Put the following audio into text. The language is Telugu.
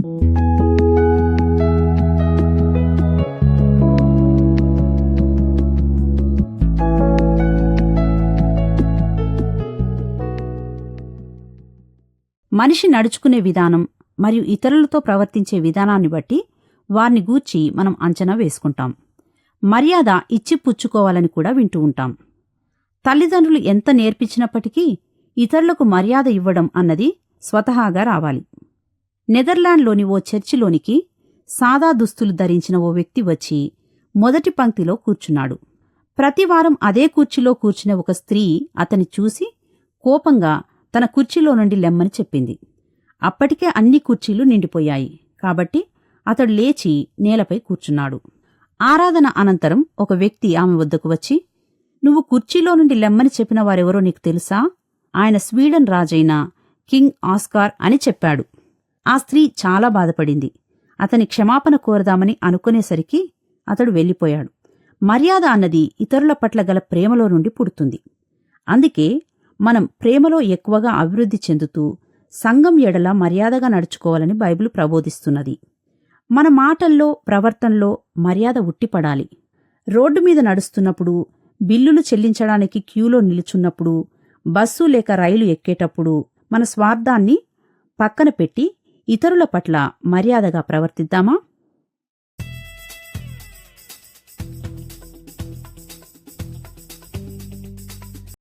మనిషి నడుచుకునే విధానం మరియు ఇతరులతో ప్రవర్తించే విధానాన్ని బట్టి వారిని గూర్చి మనం అంచనా వేసుకుంటాం. మర్యాద ఇచ్చిపుచ్చుకోవాలని కూడా వింటూ ఉంటాం. తల్లిదండ్రులు ఎంత నేర్పించినప్పటికీ ఇతరులకు మర్యాద ఇవ్వడం అన్నది స్వతహాగా రావాలి. నెదర్లాండ్లోని ఓ చర్చిలోనికి సాదా దుస్తులు ధరించిన ఓ వ్యక్తి వచ్చి మొదటి పంక్తిలో కూర్చున్నాడు. ప్రతివారం అదే కుర్చీలో కూర్చునే ఒక స్త్రీ అతని చూసి కోపంగా తన కుర్చీలో నుండి లెమ్మని చెప్పింది. అప్పటికే అన్ని కుర్చీలు నిండిపోయాయి కాబట్టి అతడు లేచి నేలపై కూర్చున్నాడు. ఆరాధన అనంతరం ఒక వ్యక్తి ఆమె వద్దకు వచ్చి, "నువ్వు కుర్చీలో నుండి లెమ్మని చెప్పిన వారెవరో నీకు తెలుసా? ఆయన స్వీడన్ రాజైన కింగ్ ఆస్కార్ అని చెప్పాడు." ఆ స్త్రీ చాలా బాధపడింది. అతని క్షమాపణ కోరదామని అనుకునేసరికి అతడు వెళ్ళిపోయాడు. మర్యాద అన్నది ఇతరుల పట్ల గల ప్రేమలో నుండి పుడుతుంది. అందుకే మనం ప్రేమలో ఎక్కువగా అభివృద్ధి చెందుతూ సంఘం ఎడల మర్యాదగా నడుచుకోవాలని బైబిల్ ప్రబోధిస్తున్నది. మన మాటల్లో, ప్రవర్తనలో మర్యాద ఉట్టిపడాలి. రోడ్డు మీద నడుస్తున్నప్పుడు, బిల్లులు చెల్లించడానికి క్యూలో నిలుచున్నప్పుడు, బస్సు లేక రైలు ఎక్కేటప్పుడు మన స్వార్థాన్ని పక్కన పెట్టి ఇతరుల పట్ల మర్యాదగా ప్రవర్తిద్దామా?